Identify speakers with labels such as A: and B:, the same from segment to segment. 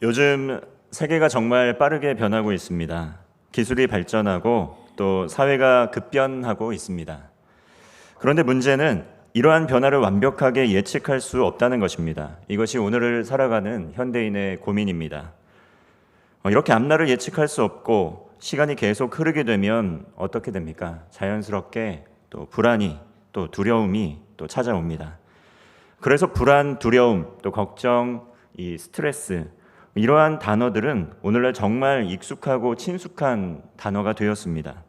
A: 요즘 세계가 정말 빠르게 변하고 있습니다. 기술이 발전하고 또 사회가 급변하고 있습니다. 그런데 문제는 이러한 변화를 완벽하게 예측할 수 없다는 것입니다. 이것이 오늘을 살아가는 현대인의 고민입니다. 이렇게 앞날을 예측할 수 없고 시간이 계속 흐르게 되면 어떻게 됩니까? 자연스럽게 또 불안이 또 두려움이 또 찾아옵니다. 그래서 불안, 두려움, 또 걱정, 이 스트레스, 이러한 단어들은 오늘날 정말 익숙하고 친숙한 단어가 되었습니다.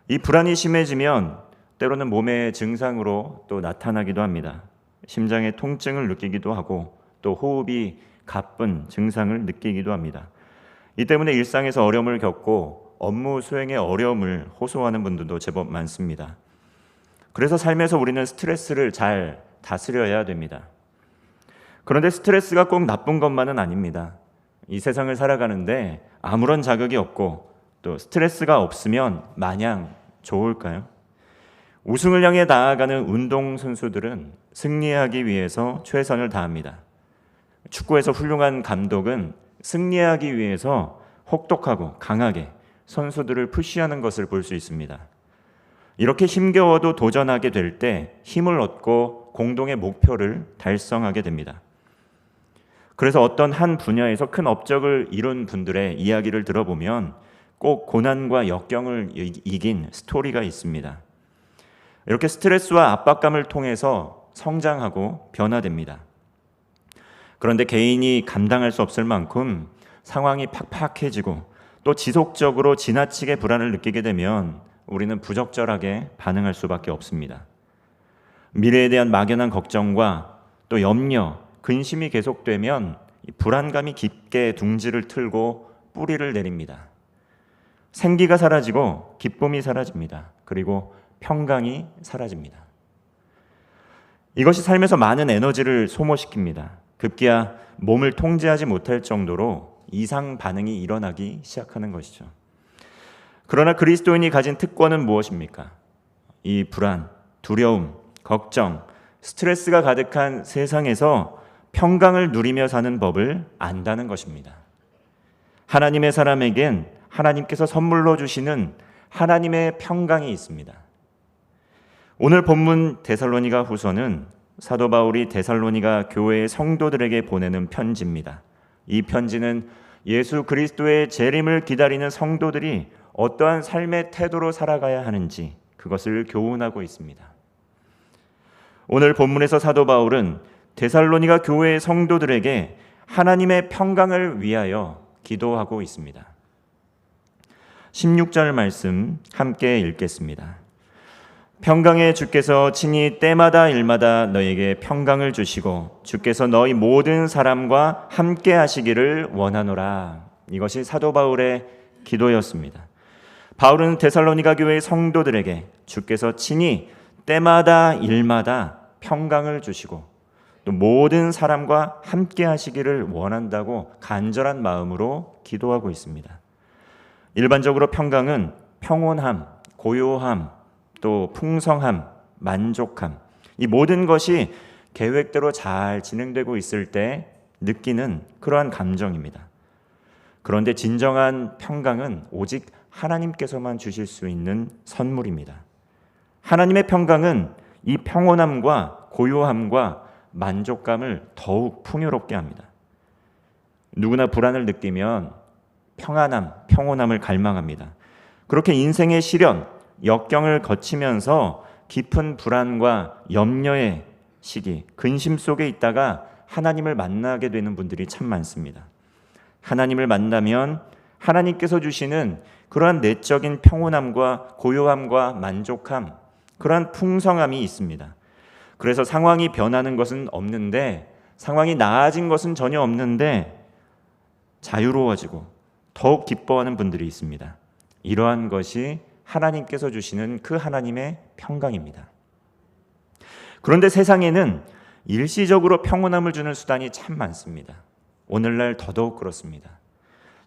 A: 이 불안이 심해지면 때로는 몸의 증상으로 또 나타나기도 합니다. 심장의 통증을 느끼기도 하고 또 호흡이 가쁜 증상을 느끼기도 합니다. 이 때문에 일상에서 어려움을 겪고 업무 수행의 어려움을 호소하는 분들도 제법 많습니다. 그래서 삶에서 우리는 스트레스를 잘 다스려야 됩니다. 그런데 스트레스가 꼭 나쁜 것만은 아닙니다. 이 세상을 살아가는데 아무런 자극이 없고 또 스트레스가 없으면 마냥 좋을까요? 우승을 향해 나아가는 운동선수들은 승리하기 위해서 최선을 다합니다. 축구에서 훌륭한 감독은 승리하기 위해서 혹독하고 강하게 선수들을 푸시하는 것을 볼 수 있습니다. 이렇게 힘겨워도 도전하게 될 때 힘을 얻고 공동의 목표를 달성하게 됩니다. 그래서 어떤 한 분야에서 큰 업적을 이룬 분들의 이야기를 들어보면 꼭 고난과 역경을 이긴 스토리가 있습니다. 이렇게 스트레스와 압박감을 통해서 성장하고 변화됩니다. 그런데 개인이 감당할 수 없을 만큼 상황이 팍팍해지고 또 지속적으로 지나치게 불안을 느끼게 되면 우리는 부적절하게 반응할 수밖에 없습니다. 미래에 대한 막연한 걱정과 또 염려, 근심이 계속되면 불안감이 깊게 둥지를 틀고 뿌리를 내립니다. 생기가 사라지고 기쁨이 사라집니다. 그리고 평강이 사라집니다. 이것이 삶에서 많은 에너지를 소모시킵니다. 급기야 몸을 통제하지 못할 정도로 이상 반응이 일어나기 시작하는 것이죠. 그러나 그리스도인이 가진 특권은 무엇입니까? 이 불안, 두려움, 걱정, 스트레스가 가득한 세상에서 평강을 누리며 사는 법을 안다는 것입니다. 하나님의 사람에겐 하나님께서 선물로 주시는 하나님의 평강이 있습니다. 오늘 본문 데살로니가 후서는 사도 바울이 데살로니가 교회의 성도들에게 보내는 편지입니다. 이 편지는 예수 그리스도의 재림을 기다리는 성도들이 어떠한 삶의 태도로 살아가야 하는지 그것을 교훈하고 있습니다. 오늘 본문에서 사도 바울은 데살로니가 교회의 성도들에게 하나님의 평강을 위하여 기도하고 있습니다. 16절 말씀 함께 읽겠습니다. 평강의 주께서 친히 때마다 일마다 너에게 평강을 주시고 주께서 너희 모든 사람과 함께 하시기를 원하노라. 이것이 사도 바울의 기도였습니다. 바울은 데살로니가 교회의 성도들에게 주께서 친히 때마다 일마다 평강을 주시고 또 모든 사람과 함께 하시기를 원한다고 간절한 마음으로 기도하고 있습니다. 일반적으로 평강은 평온함, 고요함, 또 풍성함, 만족함, 이 모든 것이 계획대로 잘 진행되고 있을 때 느끼는 그러한 감정입니다. 그런데 진정한 평강은 오직 하나님께서만 주실 수 있는 선물입니다. 하나님의 평강은 이 평온함과 고요함과 만족감을 더욱 풍요롭게 합니다. 누구나 불안을 느끼면 평안함, 평온함을 갈망합니다. 그렇게 인생의 시련, 역경을 거치면서 깊은 불안과 염려의 시기, 근심 속에 있다가 하나님을 만나게 되는 분들이 참 많습니다. 하나님을 만나면 하나님께서 주시는 그러한 내적인 평온함과 고요함과 만족함, 그러한 풍성함이 있습니다. 그래서 상황이 변하는 것은 없는데, 상황이 나아진 것은 전혀 없는데 자유로워지고 더욱 기뻐하는 분들이 있습니다. 이러한 것이 하나님께서 주시는 그 하나님의 평강입니다. 그런데 세상에는 일시적으로 평온함을 주는 수단이 참 많습니다. 오늘날 더더욱 그렇습니다.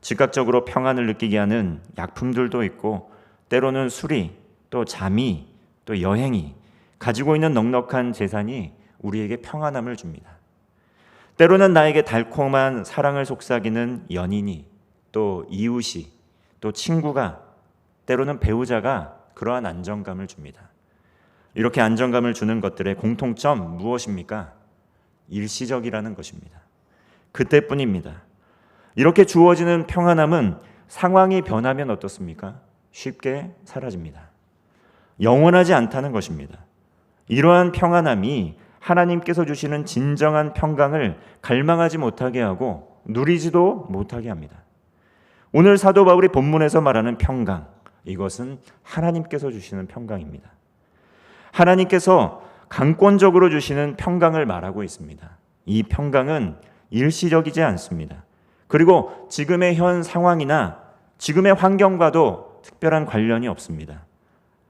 A: 즉각적으로 평안을 느끼게 하는 약품들도 있고 때로는 술이, 또 잠이, 또 여행이, 가지고 있는 넉넉한 재산이 우리에게 평안함을 줍니다. 때로는 나에게 달콤한 사랑을 속삭이는 연인이, 또 이웃이, 또 친구가, 때로는 배우자가 그러한 안정감을 줍니다. 이렇게 안정감을 주는 것들의 공통점 무엇입니까? 일시적이라는 것입니다. 그때뿐입니다. 이렇게 주어지는 평안함은 상황이 변하면 어떻습니까? 쉽게 사라집니다. 영원하지 않다는 것입니다. 이러한 평안함이 하나님께서 주시는 진정한 평강을 갈망하지 못하게 하고 누리지도 못하게 합니다. 오늘 사도 바울이 본문에서 말하는 평강, 이것은 하나님께서 주시는 평강입니다. 하나님께서 강권적으로 주시는 평강을 말하고 있습니다. 이 평강은 일시적이지 않습니다. 그리고 지금의 현 상황이나 지금의 환경과도 특별한 관련이 없습니다.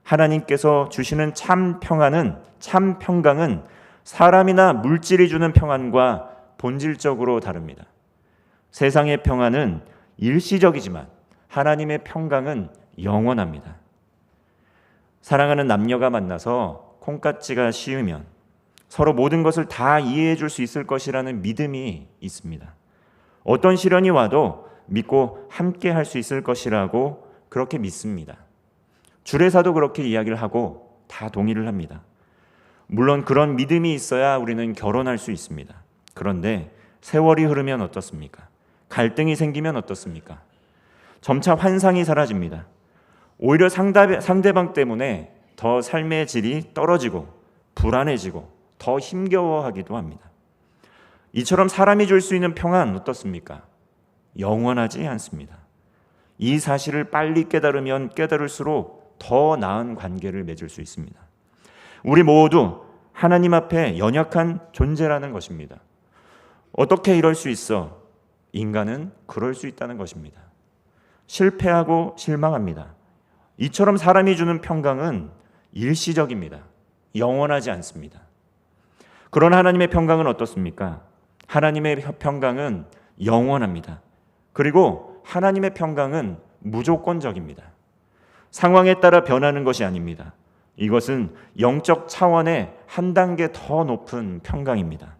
A: 하나님께서 주시는 참 평강은 사람이나 물질이 주는 평안과 본질적으로 다릅니다. 세상의 평안은 일시적이지만 하나님의 평강은 영원합니다. 사랑하는 남녀가 만나서 콩깍지가 씌우면 서로 모든 것을 다 이해해 줄 수 있을 것이라는 믿음이 있습니다. 어떤 시련이 와도 믿고 함께 할 수 있을 것이라고 그렇게 믿습니다. 주례사도 그렇게 이야기를 하고 다 동의를 합니다. 물론 그런 믿음이 있어야 우리는 결혼할 수 있습니다. 그런데 세월이 흐르면 어떻습니까? 갈등이 생기면 어떻습니까? 점차 환상이 사라집니다. 오히려 상대방 때문에 더 삶의 질이 떨어지고 불안해지고 더 힘겨워하기도 합니다. 이처럼 사람이 줄 수 있는 평안 어떻습니까? 영원하지 않습니다. 이 사실을 빨리 깨달으면 깨달을수록 더 나은 관계를 맺을 수 있습니다. 우리 모두 하나님 앞에 연약한 존재라는 것입니다. 어떻게 이럴 수 있어? 인간은 그럴 수 있다는 것입니다. 실패하고 실망합니다. 이처럼 사람이 주는 평강은 일시적입니다. 영원하지 않습니다. 그런 하나님의 평강은 어떻습니까? 하나님의 평강은 영원합니다. 그리고 하나님의 평강은 무조건적입니다. 상황에 따라 변하는 것이 아닙니다. 이것은 영적 차원의 한 단계 더 높은 평강입니다.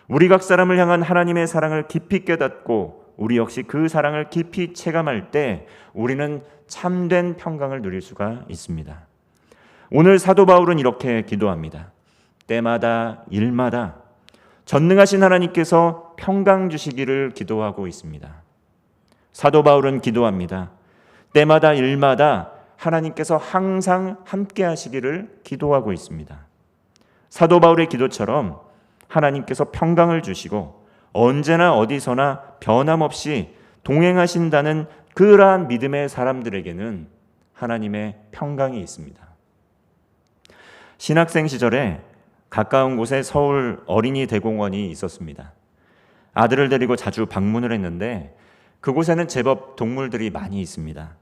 A: 우리 각 사람을 향한 하나님의 사랑을 깊이 깨닫고 우리 역시 그 사랑을 깊이 체감할 때 우리는 참된 평강을 누릴 수가 있습니다. 오늘 사도 바울은 이렇게 기도합니다. 때마다 일마다 전능하신 하나님께서 평강 주시기를 기도하고 있습니다. 사도 바울은 기도합니다. 때마다 일마다 하나님께서 항상 함께 하시기를 기도하고 있습니다. 사도 바울의 기도처럼 하나님께서 평강을 주시고 언제나 어디서나 변함없이 동행하신다는 그러한 믿음의 사람들에게는 하나님의 평강이 있습니다. 신학생 시절에 가까운 곳에 서울 어린이 대공원이 있었습니다. 아들을 데리고 자주 방문을 했는데 그곳에는 제법 동물들이 많이 있습니다.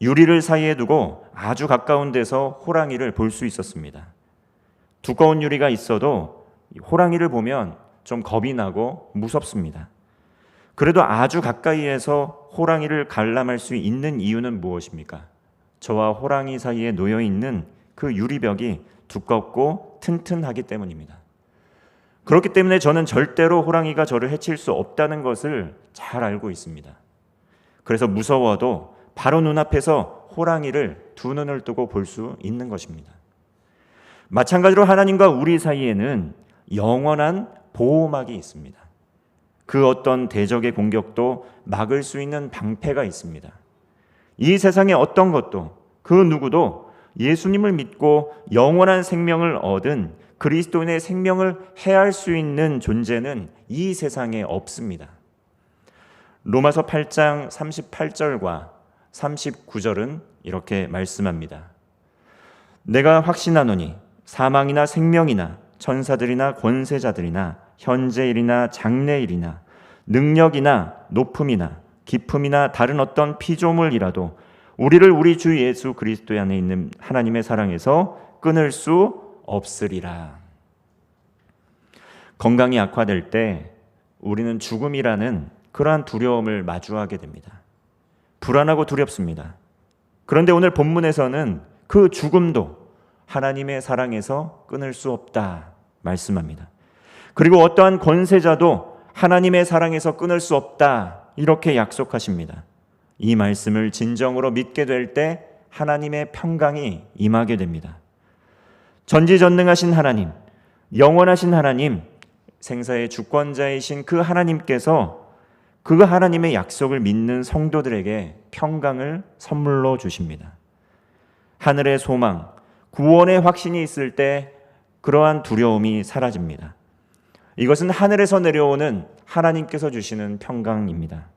A: 유리를 사이에 두고 아주 가까운 데서 호랑이를 볼 수 있었습니다. 두꺼운 유리가 있어도 호랑이를 보면 좀 겁이 나고 무섭습니다. 그래도 아주 가까이에서 호랑이를 관람할 수 있는 이유는 무엇입니까? 저와 호랑이 사이에 놓여 있는 그 유리벽이 두껍고 튼튼하기 때문입니다. 그렇기 때문에 저는 절대로 호랑이가 저를 해칠 수 없다는 것을 잘 알고 있습니다. 그래서 무서워도 바로 눈앞에서 호랑이를 두 눈을 뜨고 볼 수 있는 것입니다. 마찬가지로 하나님과 우리 사이에는 영원한 보호막이 있습니다. 그 어떤 대적의 공격도 막을 수 있는 방패가 있습니다. 이 세상의 어떤 것도 그 누구도 예수님을 믿고 영원한 생명을 얻은 그리스도인의 생명을 해할 수 있는 존재는 이 세상에 없습니다. 로마서 8장 38절과 39절은 이렇게 말씀합니다. 내가 확신하노니 사망이나 생명이나 천사들이나 권세자들이나 현재일이나 장래일이나 능력이나 높음이나 깊음이나 다른 어떤 피조물이라도 우리를 우리 주 예수 그리스도 안에 있는 하나님의 사랑에서 끊을 수 없으리라. 건강이 악화될 때 우리는 죽음이라는 그러한 두려움을 마주하게 됩니다. 불안하고 두렵습니다. 그런데 오늘 본문에서는 그 죽음도 하나님의 사랑에서 끊을 수 없다 말씀합니다. 그리고 어떠한 권세자도 하나님의 사랑에서 끊을 수 없다, 이렇게 약속하십니다. 이 말씀을 진정으로 믿게 될 때 하나님의 평강이 임하게 됩니다. 전지전능하신 하나님, 영원하신 하나님, 생사의 주권자이신 그 하나님께서 그 하나님의 약속을 믿는 성도들에게 평강을 선물로 주십니다. 하늘의 소망, 구원의 확신이 있을 때 그러한 두려움이 사라집니다. 이것은 하늘에서 내려오는 하나님께서 주시는 평강입니다.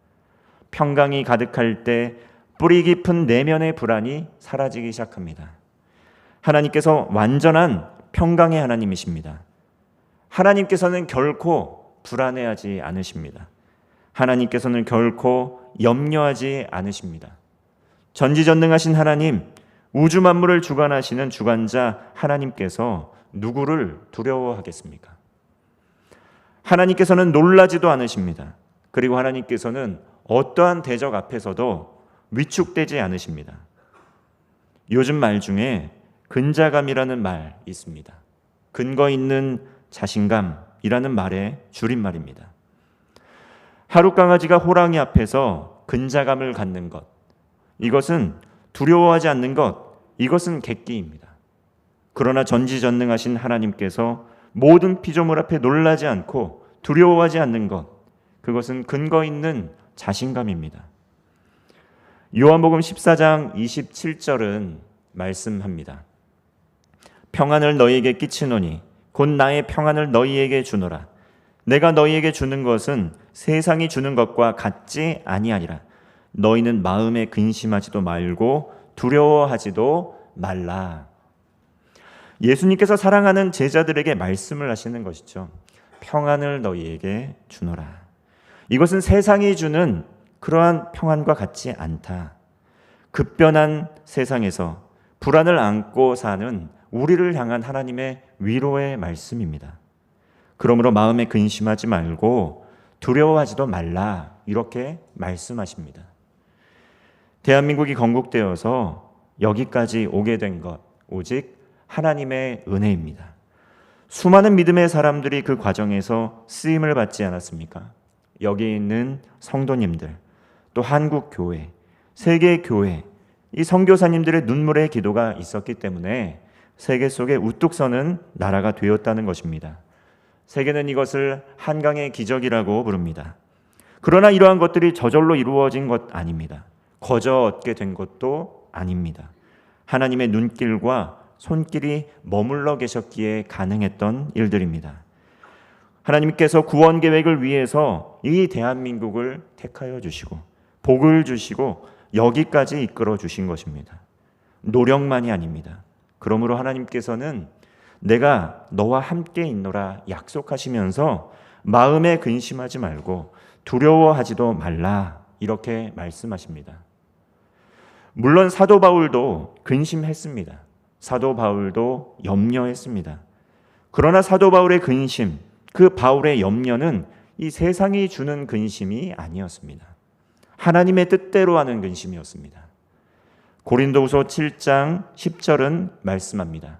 A: 평강이 가득할 때 뿌리 깊은 내면의 불안이 사라지기 시작합니다. 하나님께서 완전한 평강의 하나님이십니다. 하나님께서는 결코 불안해하지 않으십니다. 하나님께서는 결코 염려하지 않으십니다. 전지전능하신 하나님, 우주 만물을 주관하시는 주관자 하나님께서 누구를 두려워하겠습니까? 하나님께서는 놀라지도 않으십니다. 그리고 하나님께서는 어떠한 대적 앞에서도 위축되지 않으십니다. 요즘 말 중에 근자감이라는 말 있습니다. 근거 있는 자신감이라는 말의 줄임말입니다. 하룻강아지가 호랑이 앞에서 근자감을 갖는 것, 이것은 두려워하지 않는 것, 이것은 객기입니다. 그러나 전지전능하신 하나님께서 모든 피조물 앞에 놀라지 않고 두려워하지 않는 것, 그것은 근거 있는 자신감입니다. 요한복음 14장 27절은 말씀합니다. 평안을 너희에게 끼치노니 곧 나의 평안을 너희에게 주노라. 내가 너희에게 주는 것은 세상이 주는 것과 같지 아니하니라. 너희는 마음에 근심하지도 말고 두려워하지도 말라. 예수님께서 사랑하는 제자들에게 말씀을 하시는 것이죠. 평안을 너희에게 주노라. 이것은 세상이 주는 그러한 평안과 같지 않다. 급변한 세상에서 불안을 안고 사는 우리를 향한 하나님의 위로의 말씀입니다. 그러므로 마음에 근심하지 말고 두려워하지도 말라, 이렇게 말씀하십니다. 대한민국이 건국되어서 여기까지 오게 된 것, 오직 하나님의 은혜입니다. 수많은 믿음의 사람들이 그 과정에서 쓰임을 받지 않았습니까? 여기 있는 성도님들, 또 한국교회, 세계교회, 이 선교사님들의 눈물의 기도가 있었기 때문에 세계 속에 우뚝 서는 나라가 되었다는 것입니다. 세계는 이것을 한강의 기적이라고 부릅니다. 그러나 이러한 것들이 저절로 이루어진 것 아닙니다. 거저 얻게 된 것도 아닙니다. 하나님의 눈길과 손길이 머물러 계셨기에 가능했던 일들입니다. 하나님께서 구원 계획을 위해서 이 대한민국을 택하여 주시고 복을 주시고 여기까지 이끌어 주신 것입니다. 노력만이 아닙니다. 그러므로 하나님께서는 내가 너와 함께 있노라 약속하시면서 마음에 근심하지 말고 두려워하지도 말라, 이렇게 말씀하십니다. 물론 사도 바울도 근심했습니다. 사도 바울도 염려했습니다. 그러나 사도 바울의 근심, 그 바울의 염려는 이 세상이 주는 근심이 아니었습니다. 하나님의 뜻대로 하는 근심이었습니다. 고린도후서 7장 10절은 말씀합니다.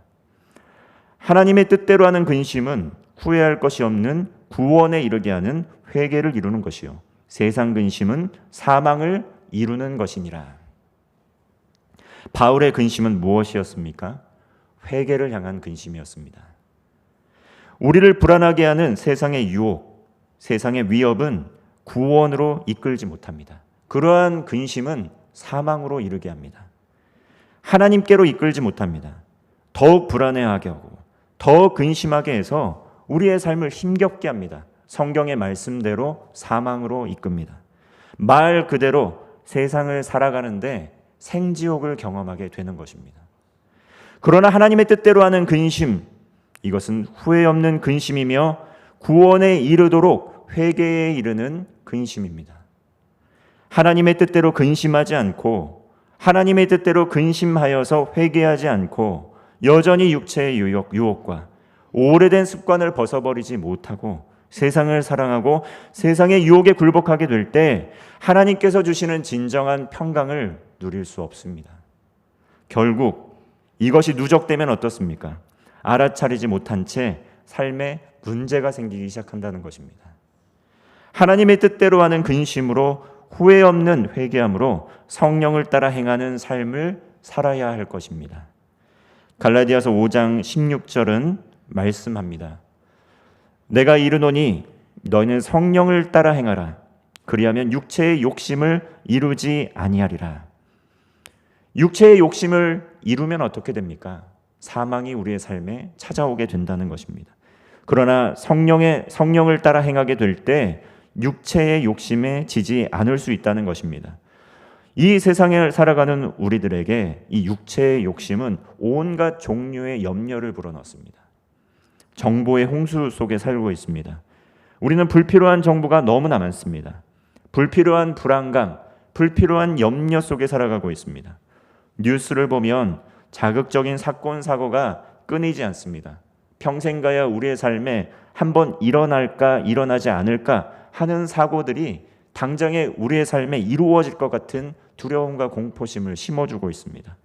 A: 하나님의 뜻대로 하는 근심은 후회할 것이 없는 구원에 이르게 하는 회개를 이루는 것이요 세상 근심은 사망을 이루는 것이니라. 바울의 근심은 무엇이었습니까? 회개를 향한 근심이었습니다. 우리를 불안하게 하는 세상의 유혹, 세상의 위협은 구원으로 이끌지 못합니다. 그러한 근심은 사망으로 이르게 합니다. 하나님께로 이끌지 못합니다. 더욱 불안해하게 하고 더 근심하게 해서 우리의 삶을 힘겹게 합니다. 성경의 말씀대로 사망으로 이끕니다. 말 그대로 세상을 살아가는데 생지옥을 경험하게 되는 것입니다. 그러나 하나님의 뜻대로 하는 근심, 이것은 후회 없는 근심이며 구원에 이르도록 회개에 이르는 근심입니다. 하나님의 뜻대로 근심하지 않고 하나님의 뜻대로 근심하여서 회개하지 않고 여전히 육체의 유혹과 오래된 습관을 벗어버리지 못하고 세상을 사랑하고 세상의 유혹에 굴복하게 될 때 하나님께서 주시는 진정한 평강을 누릴 수 없습니다. 결국 이것이 누적되면 어떻습니까? 알아차리지 못한 채 삶에 문제가 생기기 시작한다는 것입니다. 하나님의 뜻대로 하는 근심으로 후회 없는 회개함으로 성령을 따라 행하는 삶을 살아야 할 것입니다. 갈라디아서 5장 16절은 말씀합니다. 내가 이르노니 너희는 성령을 따라 행하라. 그리하면 육체의 욕심을 이루지 아니하리라. 육체의 욕심을 이루면 어떻게 됩니까? 사망이 우리의 삶에 찾아오게 된다는 것입니다. 그러나 성령을 따라 행하게 될 때 육체의 욕심에 지지 않을 수 있다는 것입니다. 이 세상을 살아가는 우리들에게 이 육체의 욕심은 온갖 종류의 염려를 불어넣습니다. 정보의 홍수 속에 살고 있습니다. 우리는 불필요한 정보가 너무나 많습니다. 불필요한 불안감, 불필요한 염려 속에 살아가고 있습니다. 뉴스를 보면 자극적인 사건, 사고가 끊이지 않습니다. 평생 가야 우리의 삶에 한번 일어날까 일어나지 않을까 하는 사고들이 당장에 우리의 삶에 이루어질 것 같은 두려움과 공포심을 심어주고 있습니다.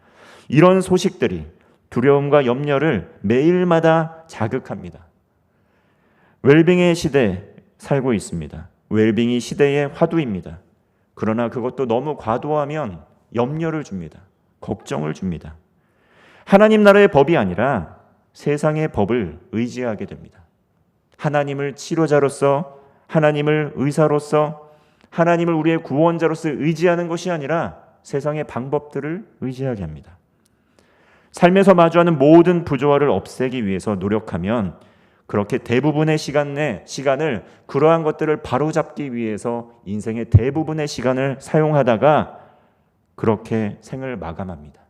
A: 이런 소식들이 두려움과 염려를 매일마다 자극합니다. 웰빙의 시대에 살고 있습니다. 웰빙이 시대의 화두입니다. 그러나 그것도 너무 과도하면 염려를 줍니다. 걱정을 줍니다. 하나님 나라의 법이 아니라 세상의 법을 의지하게 됩니다. 하나님을 치료자로서, 하나님을 의사로서, 하나님을 우리의 구원자로서 의지하는 것이 아니라 세상의 방법들을 의지하게 합니다. 삶에서 마주하는 모든 부조화를 없애기 위해서 노력하면 그렇게 대부분의 시간을 그러한 것들을 바로잡기 위해서 인생의 대부분의 시간을 사용하다가 그렇게 생을 마감합니다.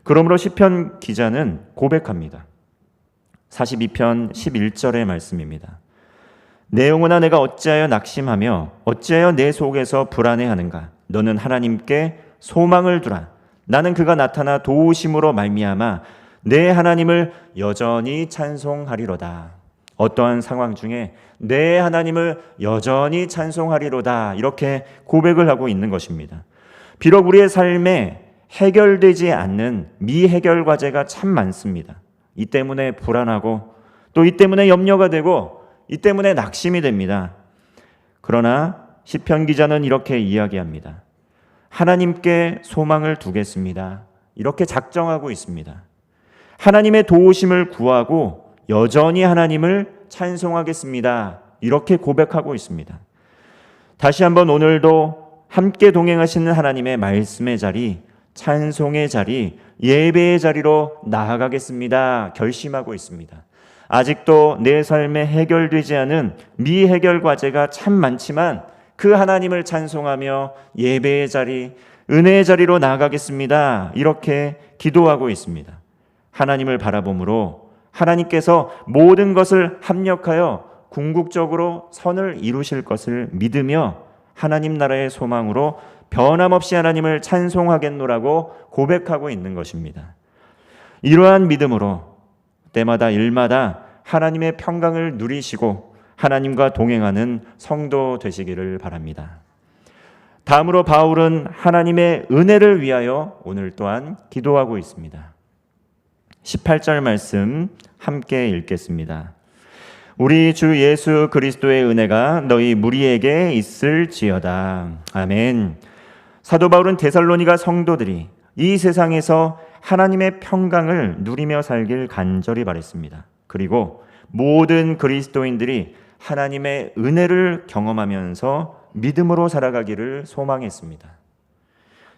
A: 그러므로 시편 기자는 고백합니다. 42편 11절의 말씀입니다. 내 영혼아 내가 어찌하여 낙심하며 어찌하여 내 속에서 불안해하는가. 너는 하나님께 소망을 두라. 나는 그가 나타나 도우심으로 말미암아 내 하나님을 여전히 찬송하리로다. 어떠한 상황 중에 내 하나님을 여전히 찬송하리로다. 이렇게 고백을 하고 있는 것입니다. 비록 우리의 삶에 해결되지 않는 미해결 과제가 참 많습니다. 이 때문에 불안하고 또 이 때문에 염려가 되고 이 때문에 낙심이 됩니다. 그러나 시편 기자는 이렇게 이야기합니다. 하나님께 소망을 두겠습니다. 이렇게 작정하고 있습니다. 하나님의 도우심을 구하고 여전히 하나님을 찬송하겠습니다. 이렇게 고백하고 있습니다. 다시 한번 오늘도 함께 동행하시는 하나님의 말씀의 자리, 찬송의 자리, 예배의 자리로 나아가겠습니다. 결심하고 있습니다. 아직도 내 삶에 해결되지 않은 미해결 과제가 참 많지만 그 하나님을 찬송하며 예배의 자리, 은혜의 자리로 나아가겠습니다. 이렇게 기도하고 있습니다. 하나님을 바라봄으로 하나님께서 모든 것을 합력하여 궁극적으로 선을 이루실 것을 믿으며 하나님 나라의 소망으로 변함없이 하나님을 찬송하겠노라고 고백하고 있는 것입니다. 이러한 믿음으로 때마다 일마다 하나님의 평강을 누리시고 하나님과 동행하는 성도 되시기를 바랍니다. 다음으로 바울은 하나님의 은혜를 위하여 오늘 또한 기도하고 있습니다. 18절 말씀 함께 읽겠습니다. 우리 주 예수 그리스도의 은혜가 너희 무리에게 있을지어다. 아멘. 사도 바울은 데살로니가 성도들이 이 세상에서 하나님의 평강을 누리며 살길 간절히 바랬습니다. 그리고 모든 그리스도인들이 하나님의 은혜를 경험하면서 믿음으로 살아가기를 소망했습니다.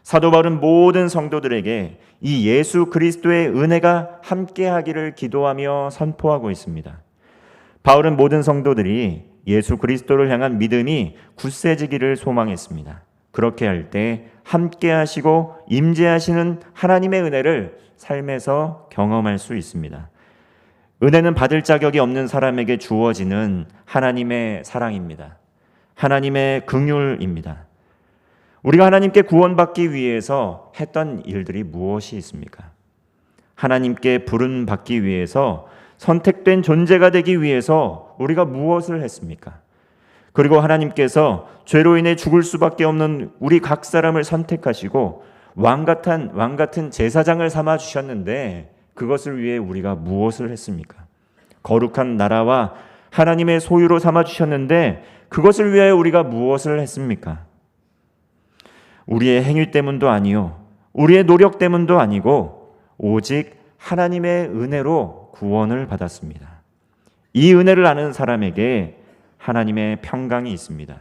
A: 사도 바울은 모든 성도들에게 이 예수 그리스도의 은혜가 함께하기를 기도하며 선포하고 있습니다. 바울은 모든 성도들이 예수 그리스도를 향한 믿음이 굳세지기를 소망했습니다. 그렇게 할 때 함께하시고 임재하시는 하나님의 은혜를 삶에서 경험할 수 있습니다. 은혜는 받을 자격이 없는 사람에게 주어지는 하나님의 사랑입니다. 하나님의 긍휼입니다. 우리가 하나님께 구원받기 위해서 했던 일들이 무엇이 있습니까? 하나님께 부름받기 위해서 선택된 존재가 되기 위해서 우리가 무엇을 했습니까? 그리고 하나님께서 죄로 인해 죽을 수밖에 없는 우리 각 사람을 선택하시고 왕 같은 제사장을 삼아 주셨는데 그것을 위해 우리가 무엇을 했습니까? 거룩한 나라와 하나님의 소유로 삼아주셨는데 그것을 위하여 우리가 무엇을 했습니까? 우리의 행위 때문도 아니요, 우리의 노력 때문도 아니고 오직 하나님의 은혜로 구원을 받았습니다. 이 은혜를 아는 사람에게 하나님의 평강이 있습니다.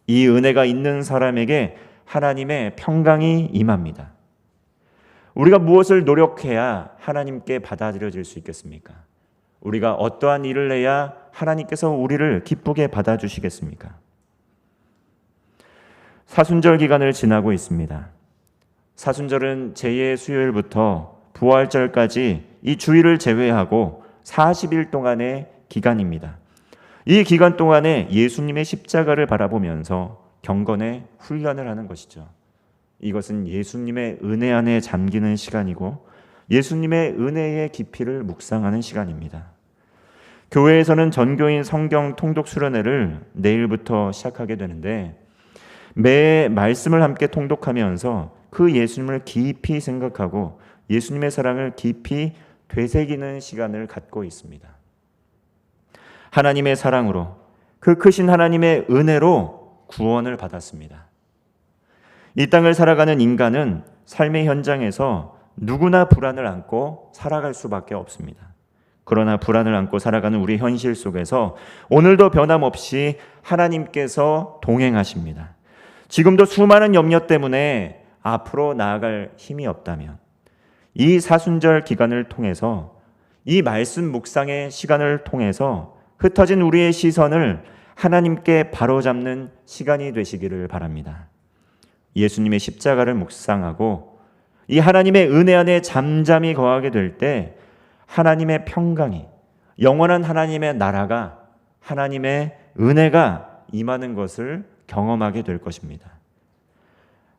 A: 이 은혜가 있는 사람에게 하나님의 평강이 임합니다. 우리가 무엇을 노력해야 하나님께 받아들여질 수 있겠습니까? 우리가 어떠한 일을 해야 하나님께서 우리를 기쁘게 받아주시겠습니까? 사순절 기간을 지나고 있습니다. 사순절은 제2의 수요일부터 부활절까지 이 주일을 제외하고 40일 동안의 기간입니다. 이 기간 동안에 예수님의 십자가를 바라보면서 경건의 훈련을 하는 것이죠. 이것은 예수님의 은혜 안에 잠기는 시간이고 예수님의 은혜의 깊이를 묵상하는 시간입니다. 교회에서는 전교인 성경 통독 수련회를 내일부터 시작하게 되는데 매 말씀을 함께 통독하면서 그 예수님을 깊이 생각하고 예수님의 사랑을 깊이 되새기는 시간을 갖고 있습니다. 하나님의 사랑으로, 그 크신 하나님의 은혜로 구원을 받았습니다. 이 땅을 살아가는 인간은 삶의 현장에서 누구나 불안을 안고 살아갈 수밖에 없습니다. 그러나 불안을 안고 살아가는 우리 현실 속에서 오늘도 변함없이 하나님께서 동행하십니다. 지금도 수많은 염려 때문에 앞으로 나아갈 힘이 없다면 이 사순절 기간을 통해서, 이 말씀 묵상의 시간을 통해서 흩어진 우리의 시선을 하나님께 바로잡는 시간이 되시기를 바랍니다. 예수님의 십자가를 묵상하고 이 하나님의 은혜 안에 잠잠히 거하게 될 때 하나님의 평강이, 영원한 하나님의 나라가, 하나님의 은혜가 임하는 것을 경험하게 될 것입니다.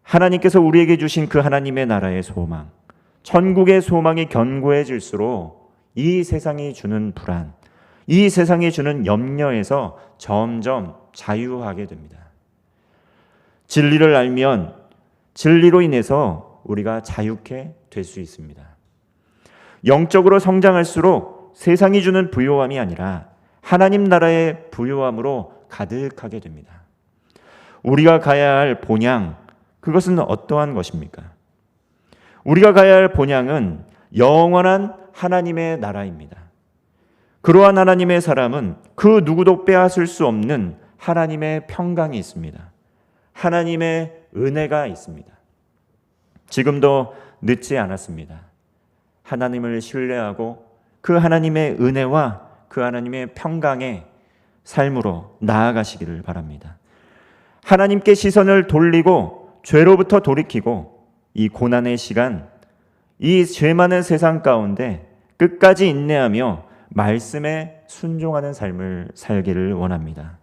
A: 하나님께서 우리에게 주신 그 하나님의 나라의 소망, 천국의 소망이 견고해질수록 이 세상이 주는 불안, 이 세상이 주는 염려에서 점점 자유하게 됩니다. 진리를 알면 진리로 인해서 우리가 자유케 될 수 있습니다. 영적으로 성장할수록 세상이 주는 부요함이 아니라 하나님 나라의 부요함으로 가득하게 됩니다. 우리가 가야 할 본향, 그것은 어떠한 것입니까? 우리가 가야 할 본향은 영원한 하나님의 나라입니다. 그러한 하나님의 사람은 그 누구도 빼앗을 수 없는 하나님의 평강이 있습니다. 하나님의 은혜가 있습니다. 지금도 늦지 않았습니다. 하나님을 신뢰하고 그 하나님의 은혜와 그 하나님의 평강의 삶으로 나아가시기를 바랍니다. 하나님께 시선을 돌리고 죄로부터 돌이키고 이 고난의 시간, 이 죄 많은 세상 가운데 끝까지 인내하며 말씀에 순종하는 삶을 살기를 원합니다.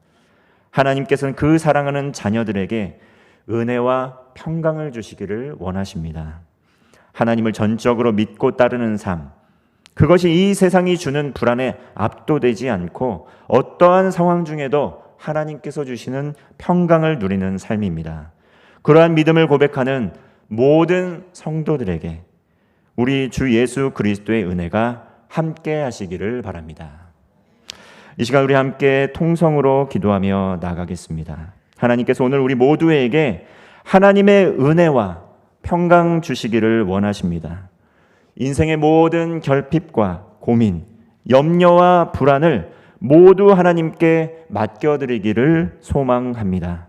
A: 하나님께서는 그 사랑하는 자녀들에게 은혜와 평강을 주시기를 원하십니다. 하나님을 전적으로 믿고 따르는 삶, 그것이 이 세상이 주는 불안에 압도되지 않고 어떠한 상황 중에도 하나님께서 주시는 평강을 누리는 삶입니다. 그러한 믿음을 고백하는 모든 성도들에게 우리 주 예수 그리스도의 은혜가 함께 하시기를 바랍니다. 이 시간 우리 함께 통성으로 기도하며 나가겠습니다. 하나님께서 오늘 우리 모두에게 하나님의 은혜와 평강 주시기를 원하십니다. 인생의 모든 결핍과 고민, 염려와 불안을 모두 하나님께 맡겨드리기를 소망합니다.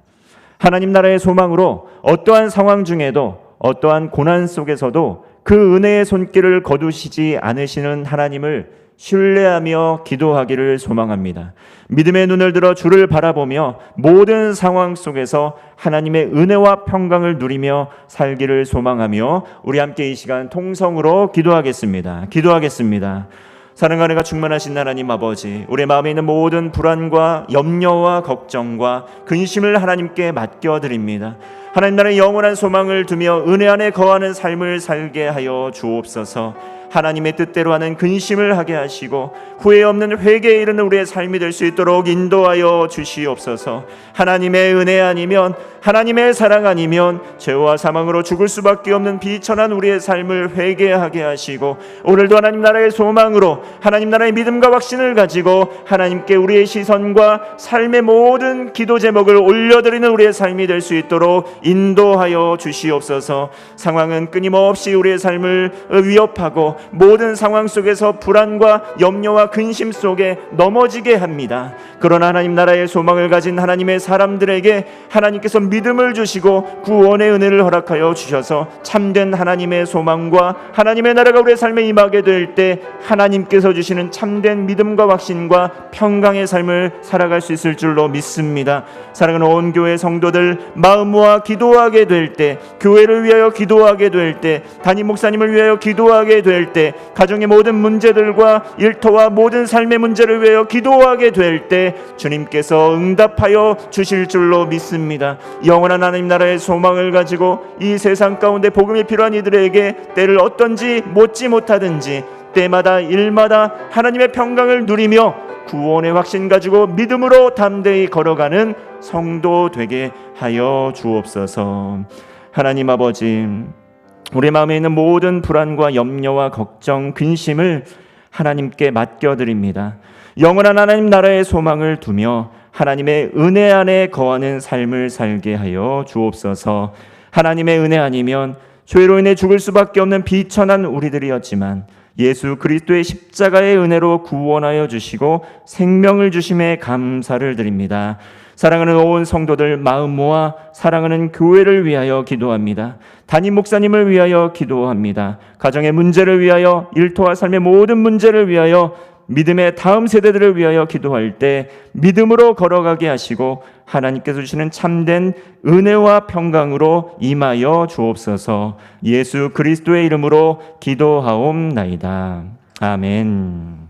A: 하나님 나라의 소망으로 어떠한 상황 중에도, 어떠한 고난 속에서도 그 은혜의 손길을 거두시지 않으시는 하나님을 신뢰하며 기도하기를 소망합니다. 믿음의 눈을 들어 주를 바라보며 모든 상황 속에서 하나님의 은혜와 평강을 누리며 살기를 소망하며 우리 함께 이 시간 통성으로 기도하겠습니다. 사랑과 은혜가 충만하신 하나님 아버지, 우리의 마음에 있는 모든 불안과 염려와 걱정과 근심을 하나님께 맡겨드립니다. 하나님 나라의 영원한 소망을 두며 은혜 안에 거하는 삶을 살게 하여 주옵소서. 하나님의 뜻대로 하는 근심을 하게 하시고 후회 없는 회개에 이르는 우리의 삶이 될 수 있도록 인도하여 주시옵소서. 하나님의 은혜 아니면 하나님의 사랑 아니면 죄와 사망으로 죽을 수밖에 없는 비천한 우리의 삶을 회개하게 하시고, 오늘도 하나님 나라의 소망으로 하나님 나라의 믿음과 확신을 가지고 하나님께 우리의 시선과 삶의 모든 기도 제목을 올려드리는 우리의 삶이 될 수 있도록 인도하여 주시옵소서. 상황은 끊임없이 우리의 삶을 위협하고 모든 상황 속에서 불안과 염려와 근심 속에 넘어지게 합니다. 그러나 하나님 나라의 소망을 가진 하나님의 사람들에게 하나님께서 믿음을 주시고 구원의 은혜를 허락하여 주셔서 참된 하나님의 소망과 하나님의 나라가 우리의 삶에 임하게 될 때 하나님께서 주시는 참된 믿음과 확신과 평강의 삶을 살아갈 수 있을 줄로 믿습니다. 사랑하는 온 교회 성도들, 마음 모아 기도하게 될 때, 교회를 위하여 기도하게 될 때, 담임 목사님을 위하여 기도하게 될 때, 가정의 모든 문제들과 일터와 모든 삶의 문제를 위하여 기도하게 될 때 주님께서 응답하여 주실 줄로 믿습니다. 영원한 하나님 나라의 소망을 가지고 이 세상 가운데 복음이 필요한 이들에게 때를 어떤지 못지 못하든지 때마다 일마다 하나님의 평강을 누리며 구원의 확신 가지고 믿음으로 담대히 걸어가는 성도 되게 하여 주옵소서. 하나님 아버지, 우리 마음에 있는 모든 불안과 염려와 걱정, 근심을 하나님께 맡겨드립니다. 영원한 하나님 나라의 소망을 두며 하나님의 은혜 안에 거하는 삶을 살게 하여 주옵소서. 하나님의 은혜 아니면 죄로 인해 죽을 수밖에 없는 비천한 우리들이었지만 예수 그리스도의 십자가의 은혜로 구원하여 주시고 생명을 주심에 감사를 드립니다. 사랑하는 온 성도들, 마음 모아 사랑하는 교회를 위하여 기도합니다. 담임 목사님을 위하여 기도합니다. 가정의 문제를 위하여, 일터와 삶의 모든 문제를 위하여, 믿음의 다음 세대들을 위하여 기도할 때 믿음으로 걸어가게 하시고 하나님께서 주시는 참된 은혜와 평강으로 임하여 주옵소서. 예수 그리스도의 이름으로 기도하옵나이다. 아멘.